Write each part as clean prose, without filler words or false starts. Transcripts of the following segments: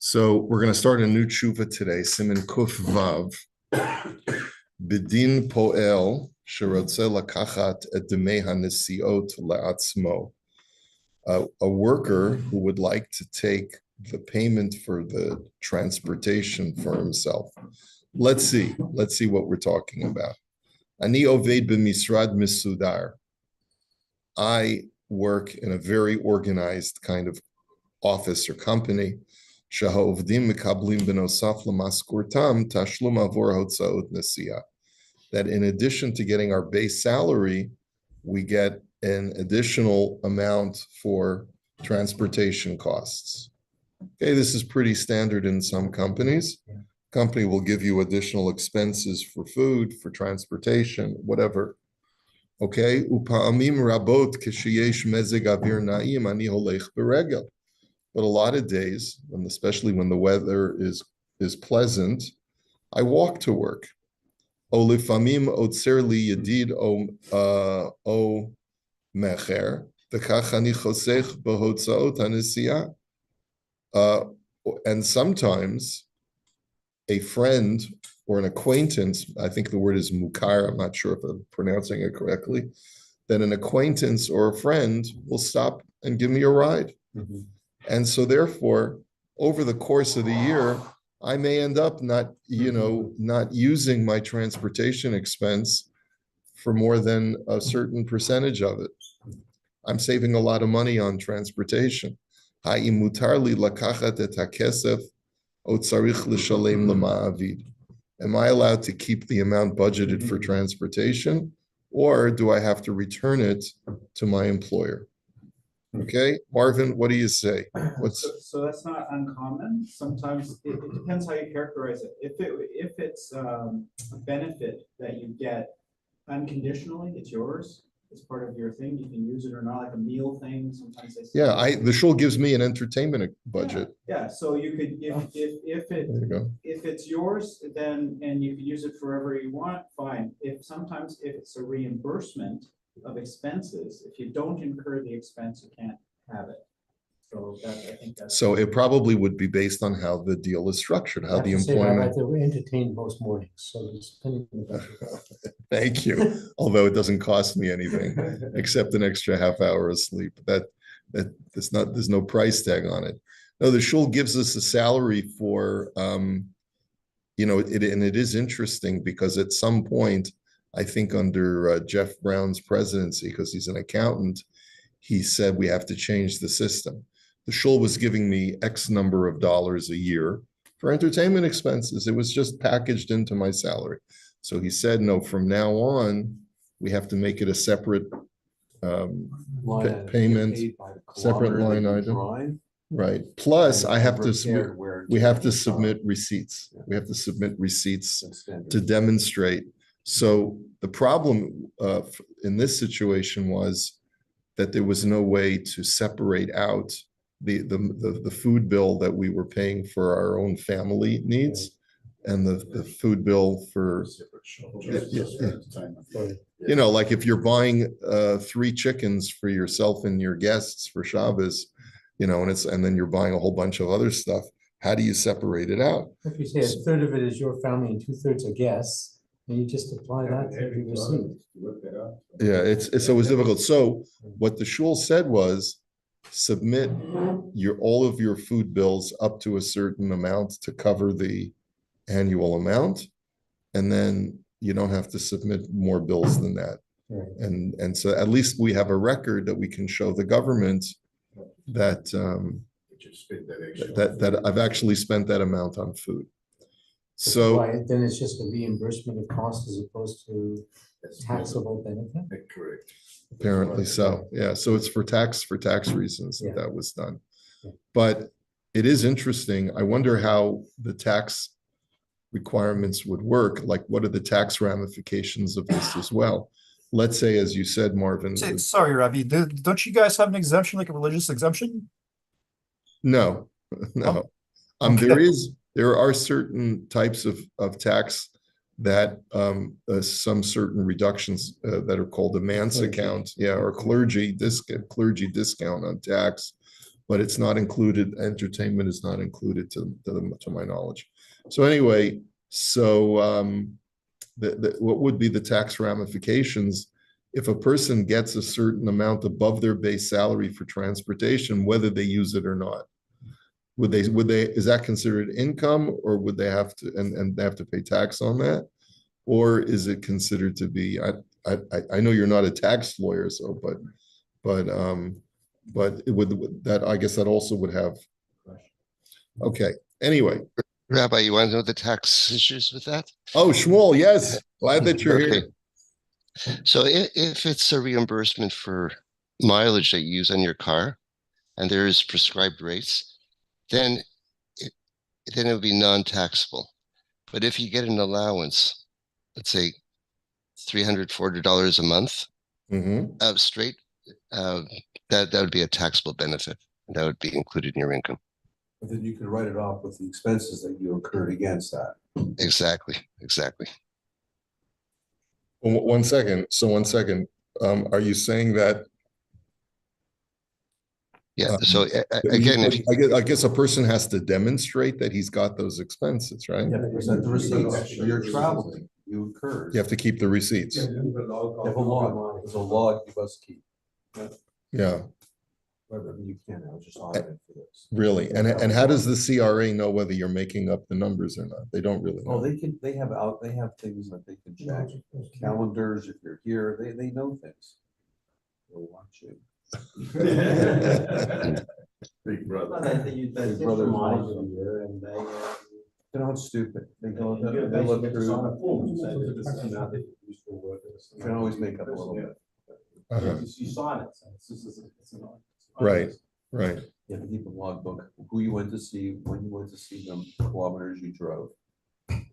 So we're going to start a new tshuva today, Siman Kuf Vav. Bidin poel sherotze lakachat et demei hanesiot le'atzmo. A worker who would like to take the payment for the transportation for himself. Let's see what we're talking about. Ani oved b'misrad misudar. I work in a very organized kind of office or company. That in addition to getting our base salary, we get an additional amount for transportation costs. Okay, this is pretty standard in some companies. Company will give you additional expenses for food, for transportation, whatever. Okay, upa'amim rabot kishiyesh mezeg avir na'im ani holech beregel. But a lot of days, especially when the weather is pleasant, I walk to work. Olifamim otzer li yedid o mecher v'kach ani chosech behotzaot hanesiya. And sometimes a friend or an acquaintance, I think the word is mukar, I'm not sure if I'm pronouncing it correctly, then an acquaintance or a friend will stop and give me a ride. Mm-hmm. And so therefore, over the course of the year, I may end up not using my transportation expense for more than a certain percentage of it. I'm saving a lot of money on transportation. Am I allowed to keep the amount budgeted for transportation, or do I have to return it to my employer? Okay, Marvin, what do you say? So that's not uncommon. Sometimes it depends how you characterize it. If it's a benefit that you get unconditionally, it's yours. It's part of your thing. You can use it or not, like a meal thing. Sometimes they say, the shul gives me an entertainment budget. Yeah. So you could if it's yours, then and you can use it forever you want, fine. If it's a reimbursement of expenses, if you don't incur the expense, you can't have it. So I think that's so it probably would be based on how the deal is structured, how the employment. We're entertained most mornings, so thank you. Although it doesn't cost me anything except an extra half hour of sleep. There's no price tag on it. No, the shul gives us a salary for and it is interesting because at some point, I think under Jeff Brown's presidency, because he's an accountant, he said we have to change the system. The shul was giving me X number of dollars a year for entertainment expenses. It was just packaged into my salary. So he said, no, from now on, we have to make it a separate payment, separate line item. Right. Plus, we have to submit receipts. Yeah. We have to submit receipts to demonstrate. So the problem in this situation was that there was no way to separate out the food bill that we were paying for our own family needs and the food bill for, like if you're buying 3 chickens for yourself and your guests for Shabbos, and then you're buying a whole bunch of other stuff. How do you separate it out? If you say a third of it is your family and 2/3 are guests, and you just apply that to every receipt. Yeah, it's always difficult. So what the shul said was submit all of your food bills up to a certain amount to cover the annual amount, and then you don't have to submit more bills than that. Right. And so at least we have a record that we can show the government that that I've actually spent that amount on food. So then it's just a reimbursement of cost as opposed to taxable benefit. Correct. Apparently so. Yeah. So it's for tax reasons that was done. Yeah. But it is interesting. I wonder how the tax requirements would work. Like, what are the tax ramifications of this as well? Let's say, as you said, Marvin. Sorry, Ravi, don't you guys have an exemption, like a religious exemption? No. Oh, okay. There are certain types of tax that some certain reductions that are called a manse account, or clergy discount on tax. but it's not included, entertainment is not included to my knowledge. So anyway, what would be the tax ramifications if a person gets a certain amount above their base salary for transportation, whether they use it or not? Would they, is that considered income, or would they have to, and they have to pay tax on that? Or is it considered to be, I know you're not a tax lawyer, so, but it would, that, I guess that also would have, okay, anyway. Rabbi, you want to know the tax issues with that? Oh, Shmuel, yes, glad that you're Okay. here. So if it's a reimbursement for mileage that you use on your car, and there is prescribed rates, then it would be non-taxable. But if you get an allowance, let's say $300, $400 a month, straight, that would be a taxable benefit. That would be included in your income. But then you can write it off with the expenses that you incurred against that. Exactly. Well, 1 second. So 1 second. Are you saying that? Yeah. So again, I guess a person has to demonstrate that he's got those expenses, right? You have to present the receipts. You're traveling, you incurred. You have to keep the receipts. You have a log. There's a log you must keep. Yeah, Whether you can, I was just audited for this. really. And how does the CRA know whether you're making up the numbers or not? They don't really Oh, know. they have things that they can check. Calendars, if you're here, they know things. They'll watch you. Big brother. Big brother's watching. They're not stupid. They go, they look through. You can always make up a little bit. You saw it. So it's Right. You have to keep a logbook, who you went to see, when you went to see them, kilometers you drove. And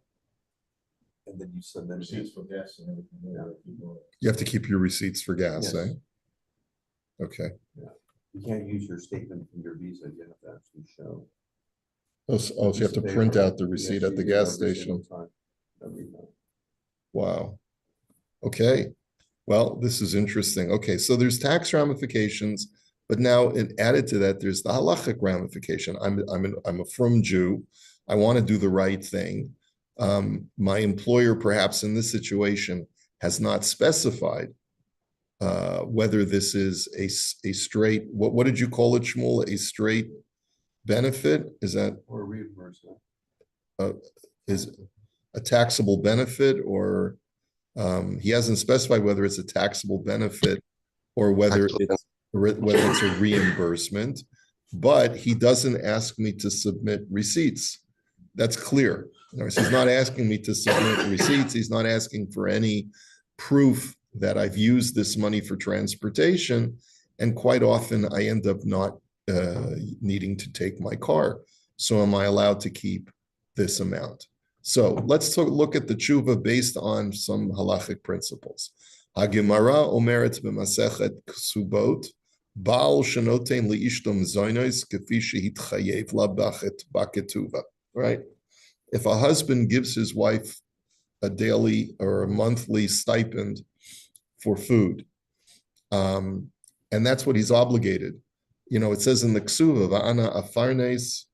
then you submit Receipts for gas and everything. You have to keep your receipts for gas, Yes. eh? Okay. You can't use your statement from your visa, you have to actually show. So you have to print out the receipt at the gas station. Every time. Wow. Okay. Well, this is interesting. Okay, so there's tax ramifications, but now added to that, there's the halachic ramification. I'm a frum Jew. I want to do the right thing. My employer, perhaps in this situation, has not specified whether this is a straight, what did you call it, Shmuel? A straight benefit? Is that Or reimbursement. is a taxable benefit, or he hasn't specified whether it's a taxable benefit or whether it's a reimbursement, but he doesn't ask me to submit receipts. That's clear. He's not asking me to submit receipts. He's not asking for any proof that I've used this money for transportation. And quite often I end up not needing to take my car. So am I allowed to keep this amount? So let's look at the tshuva based on some halachic principles. Hagimara omeret b'masechet ksubot, baal shenoten liishtom zoynos kefi shehitchayev la b'ketuva. Right? If a husband gives his wife a daily or a monthly stipend for food, and that's what he's obligated. It says in the ksuva, "Va'ana afarnes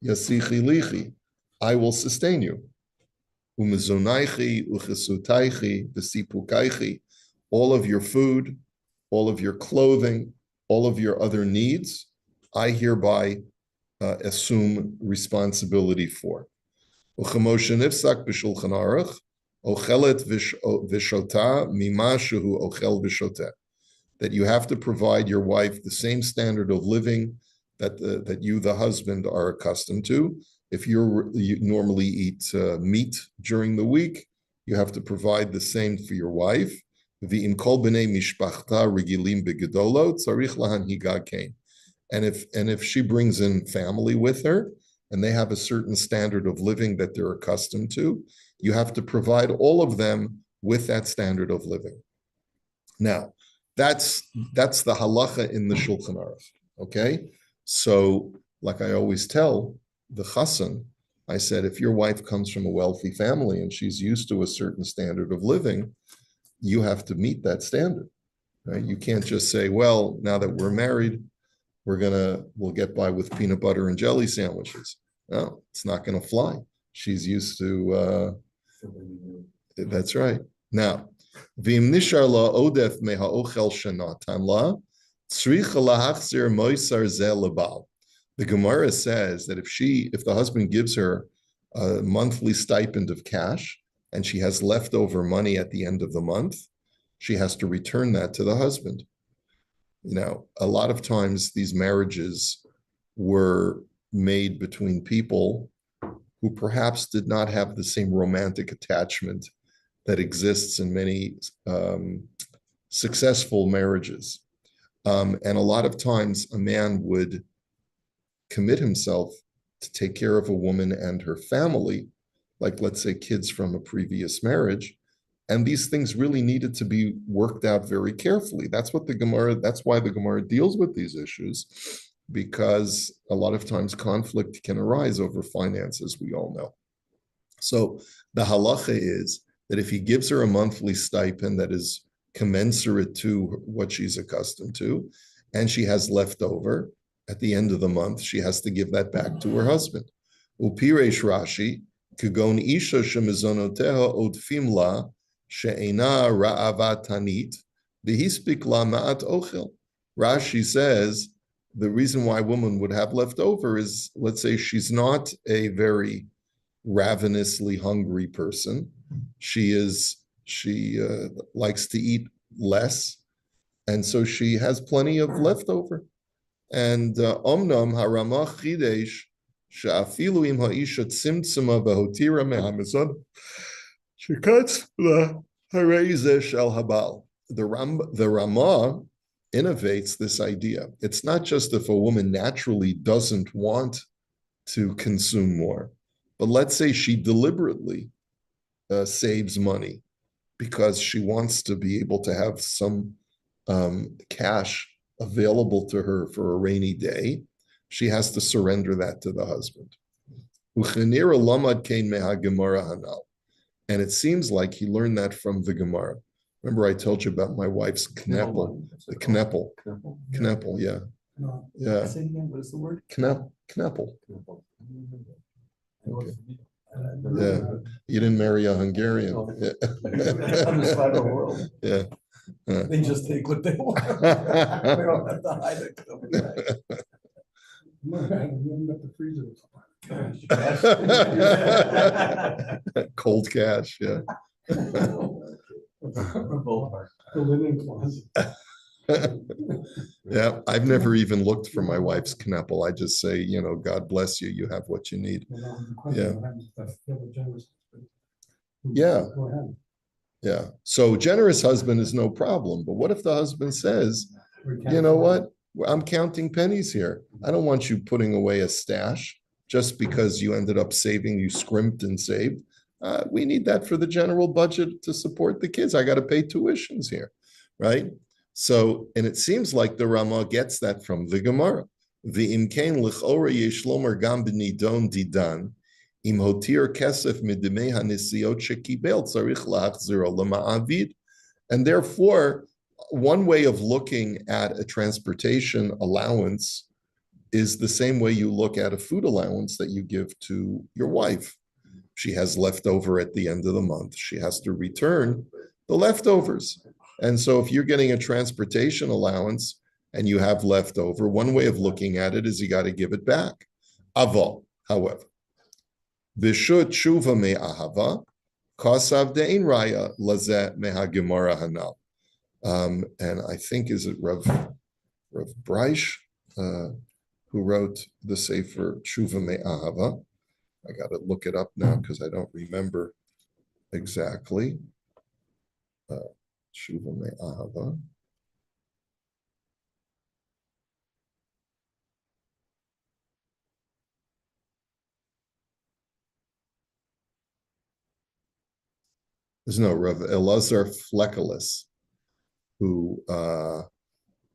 yasichi lichi," I will sustain you. Umezonaichi, uchesutaichi, vesipukaichi, all of your food, all of your clothing, all of your other needs, I hereby assume responsibility for. Uchemoshe nifsak b'shulchan aruch, ochelet v'shota mima shehu ochel v'shoteh. That you have to provide your wife the same standard of living that you, the husband, are accustomed to. If you normally eat meat during the week, you have to provide the same for your wife. And if she brings in family with her, and they have a certain standard of living that they're accustomed to, you have to provide all of them with that standard of living. Now, that's the halacha in the Shulchan Aruch. Okay, so like I always tell the chassan, I said, if your wife comes from a wealthy family and she's used to a certain standard of living, you have to meet that standard. Right? You can't just say, well, now that we're married, we'll get by with peanut butter and jelly sandwiches. No, it's not gonna fly. She's used to, that's right. Now, v'im nishar la odef meha'ochel shenatan la, tzricha lahachzir moisar zeh lebal. The Gemara says that if the husband gives her a monthly stipend of cash and she has leftover money at the end of the month, she has to return that to the husband. A lot of times these marriages were made between people who perhaps did not have the same romantic attachment that exists in many successful marriages. And a lot of times a man would commit himself to take care of a woman and her family, like let's say kids from a previous marriage. And these things really needed to be worked out very carefully. That's why the Gemara deals with these issues, because a lot of times conflict can arise over finances, we all know. So the halacha is that if he gives her a monthly stipend that is commensurate to what she's accustomed to, and she has left over, at the end of the month, she has to give that back to her husband. Upiresh Rashi, Kagon Isha Shemizonoteha Odfim La, She'ena Ra'ava Tanit, Bihispik La Ma'at Ochel. Rashi says the reason why a woman would have left over is, let's say she's not a very ravenously hungry person. She likes to eat less, and so she has plenty of leftover. And omnam harama chidesh she'afilu im ha'isha tzimtzuma v'hotira mehamizon shekatz la'harei shel habal. The Ramah innovates this idea. It's not just if a woman naturally doesn't want to consume more, but let's say she deliberately saves money because she wants to be able to have some cash available to her for a rainy day. She has to surrender that to the husband. And it seems like he learned that from the Gemara. Remember I told you about my wife's kneppel, the kneppel, yeah. Yeah. Say it again, what is the word? Kneppel. Okay. Yeah, you didn't marry a Hungarian. Yeah. On this side of the world. Yeah. They just take what they want. We don't have to hide it. Cold cash, yeah. The linen closet. Yeah, I've never even looked for my wife's kneppel. I just say, God bless you. You have what you need. Yeah. Yeah. Yeah. So generous husband is no problem. But what if the husband says, you know what? I'm counting pennies here. I don't want you putting away a stash just because you ended up saving, you scrimped and saved. We need that for the general budget to support the kids. I got to pay tuitions here, right? So, and it seems like the Ramah gets that from the Gemara. The imkain l'chora yeshlomer gam b'nidon didan im hotir kesef midimei hanisiot shekibel tzarich la'achziro lema'avid. And therefore, one way of looking at a transportation allowance is the same way you look at a food allowance that you give to your wife. She has leftover at the end of the month. She has to return the leftovers. And so if you're getting a transportation allowance and you have leftover, one way of looking at it is you got to give it back. Aval, however, Bishut tshuva me'ahava, kasav de'in raya lazeh me'hagemara hanal. And I think, is it Rav Breish who wrote the Sefer Tshuva Me'ahava? I got to look it up now because I don't remember exactly. Tshuva Me'ahava. There's no Rav Elazar Fleckelis, who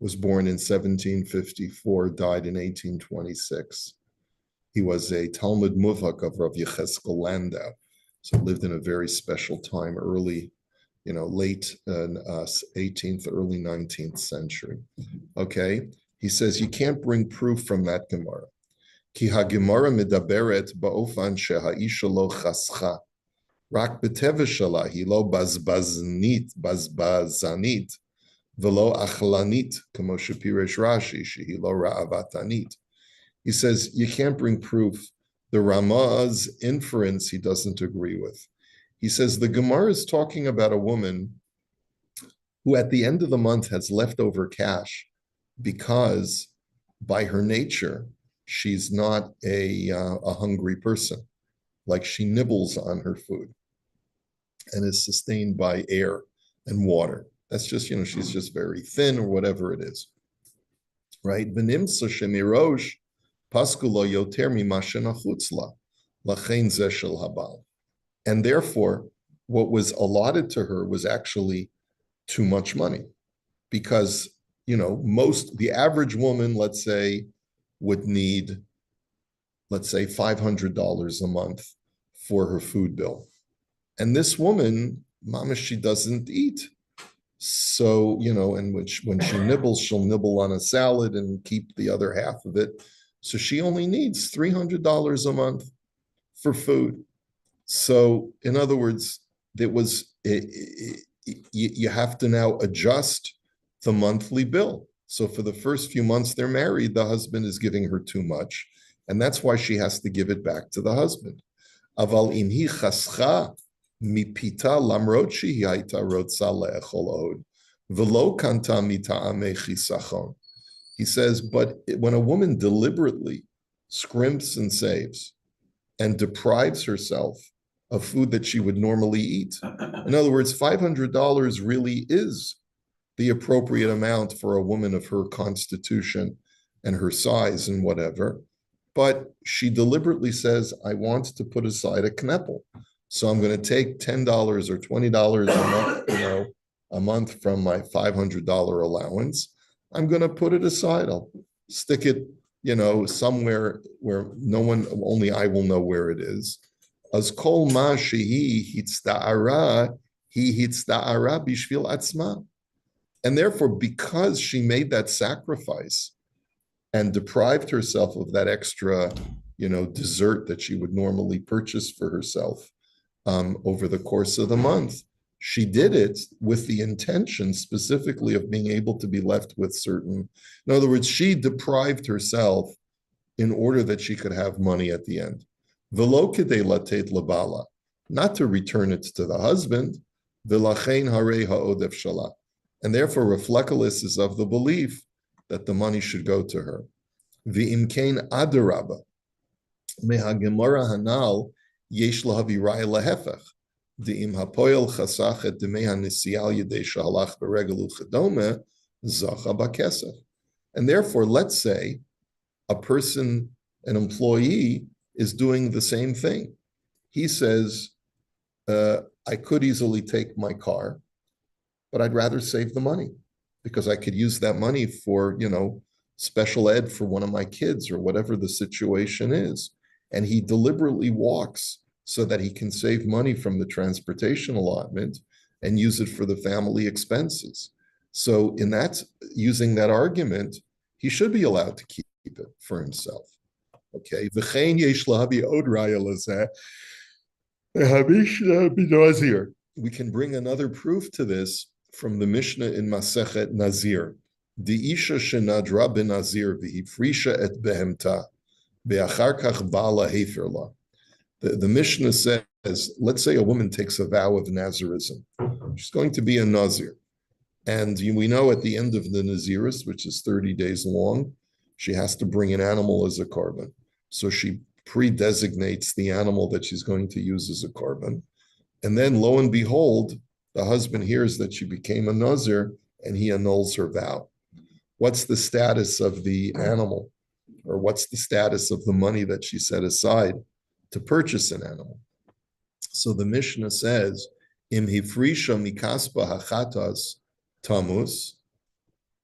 was born in 1754, died in 1826. He was a Talmud Muvhak of Rav Yecheskel Landau, so lived in a very special time, early, late 18th, early 19th century. Okay, He says you can't bring proof from that Gemara. Ki ha-Gemara medaberet ba'ofan she'ha'isha lo chascha. Rak b'teva shala hi lo bazbazanit v'lo achlanit kamo shepirish Rashi shehi lo ra'avatanit. He says you can't bring proof. The Ramah's inference he doesn't agree with. He says the Gemara is talking about a woman who at the end of the month has leftover cash because by her nature, she's not a hungry person. Like she nibbles on her food and is sustained by air and water. That's just, she's just very thin or whatever it is. Right? V'nimsa shemirosh paskulo yoter mimashena chutzla lachein zeh shel habal. And therefore, what was allotted to her was actually too much money because, the average woman, let's say, would need, let's say, $500 a month for her food bill. And this woman, mama, she doesn't eat. So, and when she nibbles, she'll nibble on a salad and keep the other half of it. So she only needs $300 a month for food. So, in other words, you have to now adjust the monthly bill. So for the first few months they're married, the husband is giving her too much, and that's why she has to give it back to the husband. Aval imhi chascha mipita lamrot shehi hayta rotza le'echol od v'lo kanta mita'amei chisachon. He says, but when a woman deliberately scrimps and saves and deprives herself of food that she would normally eat, in other words, $500 really is the appropriate amount for a woman of her constitution and her size and whatever. But she deliberately says, I want to put aside a kneppel. So I'm going to take $10 or $20 a month, a month from my $500 allowance. I'm going to put it aside. I'll stick it, somewhere where no one, only I will know where it is. As kol ma shehi hitzta'ara, hi hitzta'ara bishvil atzma. And therefore, because she made that sacrifice and deprived herself of that extra, dessert that she would normally purchase for herself over the course of the month, she did it with the intention specifically of being able to be left with certain, in other words, she deprived herself in order that she could have money at the end. V'lo kedei latet labala, not to return it to the husband, v'lachein harei ha'odef shalah. And therefore, Reflecalus is of the belief that the money should go to her. V'imkein adarabba, meha gemara hanal yesh lahaviraya lahefech, de'im hapoel chasach et demei hanisial yedei shahalach beregelu chedome zacha bakesef. And therefore, let's say a person, an employee, is doing the same thing. He says, I could easily take my car, but I'd rather save the money because I could use that money for, special ed for one of my kids or whatever the situation is. And he deliberately walks so that he can save money from the transportation allotment and use it for the family expenses. So in that, using that argument, he should be allowed to keep it for himself. Okay. We can bring another proof to this from the Mishnah in Masechet Nazir. The Isha shenadra ben Nazir v'hifrisha et behemta be'achar kach bala heferla. The Mishnah says, let's say a woman takes a vow of Nazirism. She's going to be a Nazir. And we know at the end of the Naziris, which is 30 days long, she has to bring an animal as a korban. So she pre-designates the animal that she's going to use as a korban. And then lo and behold, the husband hears that she became a Nazir and he annuls her vow. What's the status of the animal? Or what's the status of the money that she set aside to purchase an animal? So the Mishnah says, Im hifrisha mikaspa hachatas tamus,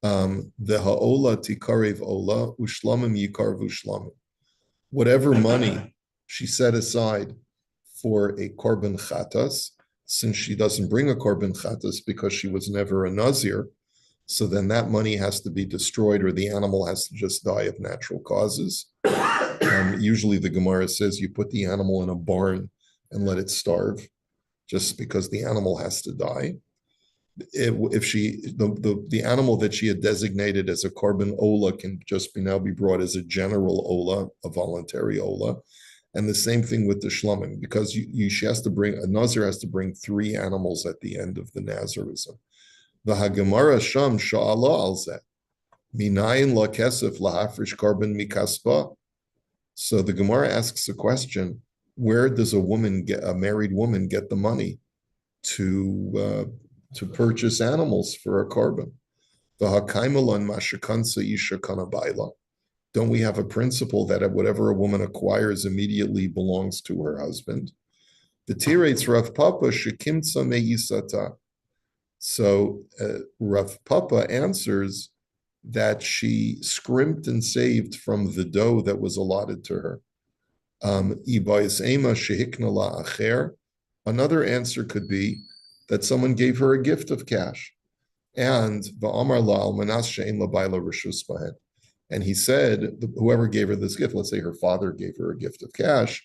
the ha'ola tikarev ola, ushlamim yikarvu shlamim. Whatever money she set aside for a korban chatas, since she doesn't bring a korban chatas because she was never a Nazir, So then that money has to be destroyed, or the animal has to just die of natural causes. Usually the Gemara says you put the animal in a barn and let it starve, just because the animal has to die. If the animal that she had designated as a korban ola can just now be brought as a general ola, a voluntary ola. And the same thing with the shlomim, because she has to bring, a nazir has to bring 3 animals at the end of the nazirism. The Hagemara Sham Sha'ala al Zeh. Minayin la kesef lahafrish korban mikaspa. So the Gemara asks a question: where does a married woman, get the money to purchase animals for a korban? The hakaimalan mashakansa isha kanabaila. Don't we have a principle that whatever a woman acquires immediately belongs to her husband? The tirates Rav Papa shekimtsa meisata. So Rav Papa answers that she scrimped and saved from the dough that was allotted to her. Another answer could be that someone gave her a gift of cash. And he said, whoever gave her this gift, let's say her father gave her a gift of cash,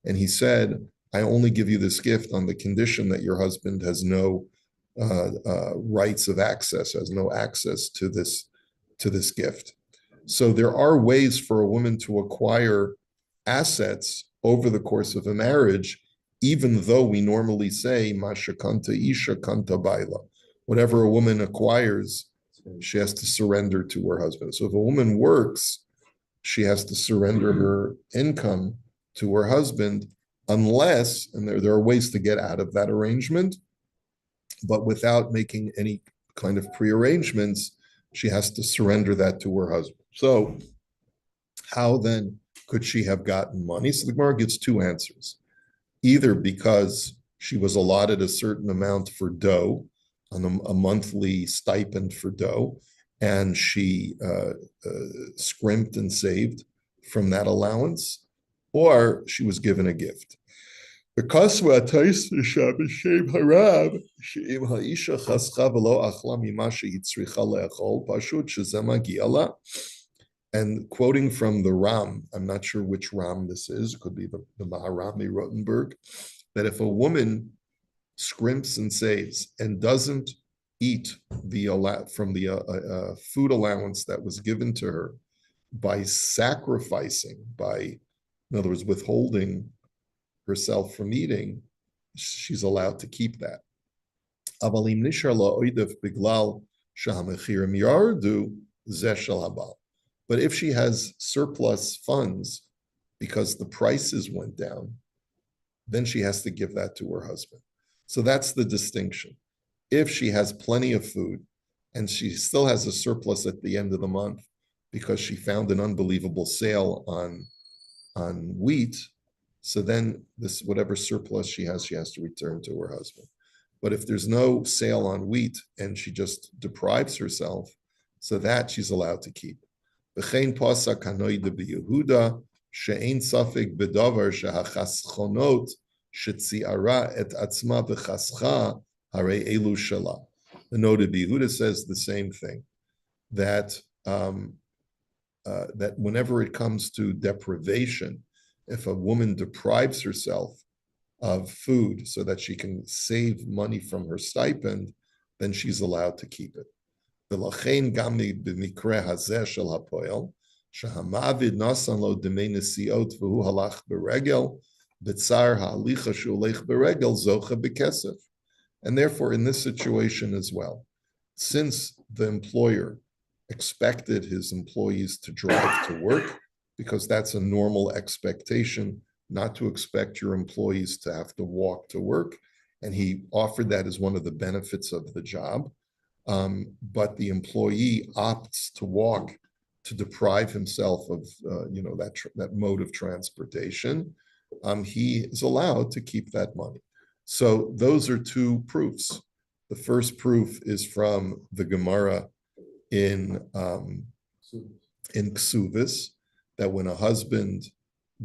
and he said, I only give you this gift on the condition that your husband has no rights of access, has no access to this gift. So there are ways for a woman to acquire assets over the course of a marriage, even though we normally say Masha Kanta Isha Kanta Baila. Whatever a woman acquires, she has to surrender to her husband. So if a woman works, she has to surrender her income to her husband, unless, and there are ways to get out of that arrangement, but without making any kind of prearrangements, she has to surrender that to her husband. So how then could she have gotten money? So the Gemara gives 2 answers. Either because she was allotted a certain amount for dough, on a monthly stipend for dough, and she scrimped and saved from that allowance, or she was given a gift. Because and quoting from the Ram, I'm not sure which Ram this is, it could be the Maharami Rotenberg, that if a woman scrimps and saves and doesn't eat from the food allowance that was given to her by sacrificing, in other words, withholding herself from eating, she's allowed to keep that. But if she has surplus funds because the prices went down, then she has to give that to her husband. So that's the distinction. If she has plenty of food and she still has a surplus at the end of the month because she found an unbelievable sale on wheat, so then this whatever surplus she has to return to her husband. But if there's no sale on wheat and she just deprives herself, so that she's allowed to keep. V'chein pasak hanoida b'Yehuda she'ein safek b'davar she'hachaschonot shetziara et atzma v'chascha harei elu shala. The Noda b'Yehuda says the same thing, that that whenever it comes to deprivation, if a woman deprives herself of food so that she can save money from her stipend, then she's allowed to keep it. ולכן גם במקרה הזה של הפועל, שהמעביד נתן לו דמי נסיעות והוא הלך ברגל, בצער ההליכה שהוא הולך ברגל זוכה בכסף. And therefore, in this situation as well, since the employer expected his employees to drive to work, because that's a normal expectation, not to expect your employees to have to walk to work, and he offered that as one of the benefits of the job. But the employee opts to walk to deprive himself of that mode of transportation. He is allowed to keep that money. So those are 2 proofs. The first proof is from the Gemara in Ksuvis, that when a husband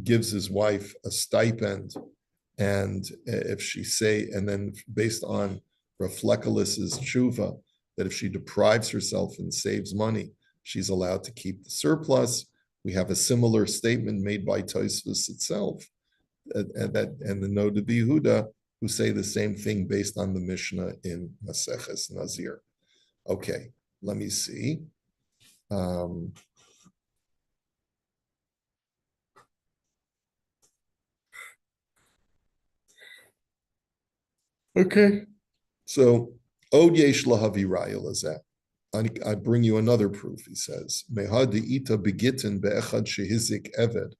gives his wife a stipend, and if she and then based on Rav Fleckelis's tshuva, that if she deprives herself and saves money, she's allowed to keep the surplus. We have a similar statement made by Tosfos itself, and the Noda B'Yehuda, who say the same thing based on the Mishnah in Maseches Nazir. Okay, let me see. Okay, so Od Yesh Lahavi Raya Lazeh. I bring you another proof, he says. Mehad ita begitin be'echad shehizik eved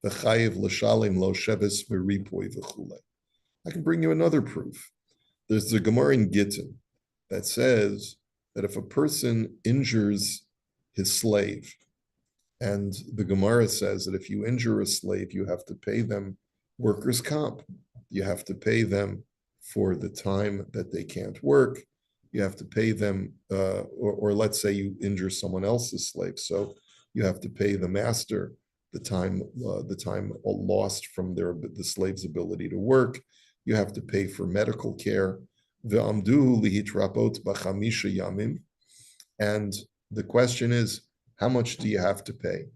v'chayiv l'shalim lo sheves v'ripoi v'chule. I can bring you another proof. There's the Gemara in Gittin that says that if a person injures his slave, and the Gemara says that if you injure a slave, you have to pay them workers' comp. You have to pay them for the time that they can't work. You have to pay them, or let's say you injure someone else's slave, so you have to pay the master the time lost from the slave's ability to work. You have to pay for medical care. And the question is, how much do you have to pay?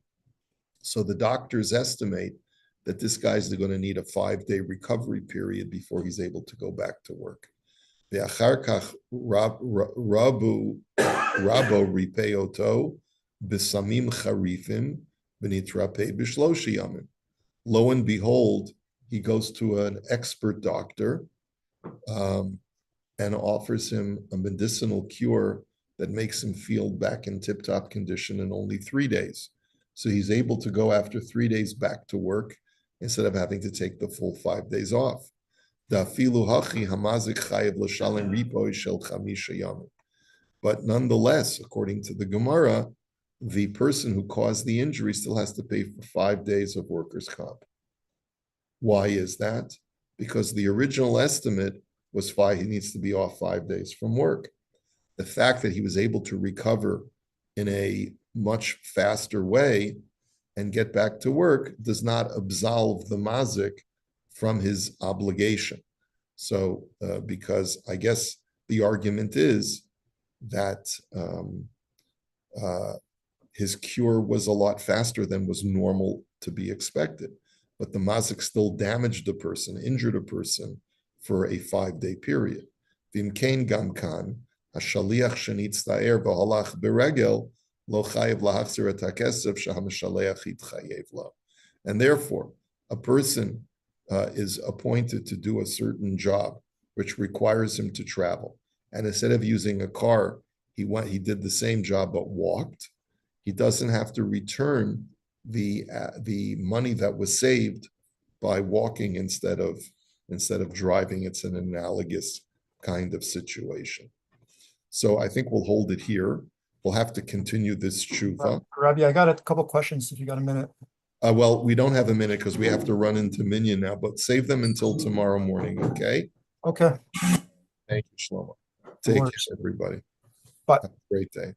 So the doctors estimate that this guy's going to need a 5-day recovery period before he's able to go back to work. Rabo ripeoto b'samim charifim b'nitrape b'shloshi yamim. Lo and behold, he goes to an expert doctor and offers him a medicinal cure that makes him feel back in tip-top condition in only 3 days. So he's able to go after 3 days back to work instead of having to take the full 5 days off. But nonetheless, according to the Gemara, the person who caused the injury still has to pay for 5 days of workers' comp. Why is that? Because the original estimate was he needs to be off 5 days from work. The fact that he was able to recover in a much faster way and get back to work does not absolve the mazik from his obligation. So, because I guess the argument is that his cure was a lot faster than was normal to be expected, but the mazik still damaged a person, injured a person for a 5-day period. Vimkein gamkan, hashaliach shenitztaer v'halach beregel lo chayev lahachzir et hakesef shahameshaleach yitchayev lo. And therefore, a person is appointed to do a certain job, which requires him to travel. And instead of using a car, he did the same job but walked. He doesn't have to return the money that was saved by walking instead of driving. It's an analogous kind of situation. So I think we'll hold it here. We'll have to continue this tshuva. Rabbi, I got a couple questions if you got a minute. Well, we don't have a minute because we have to run into Minyan now, but save them until tomorrow morning, okay? Okay. Thank you, Shlomo. Take care, everybody. Bye. Have a great day.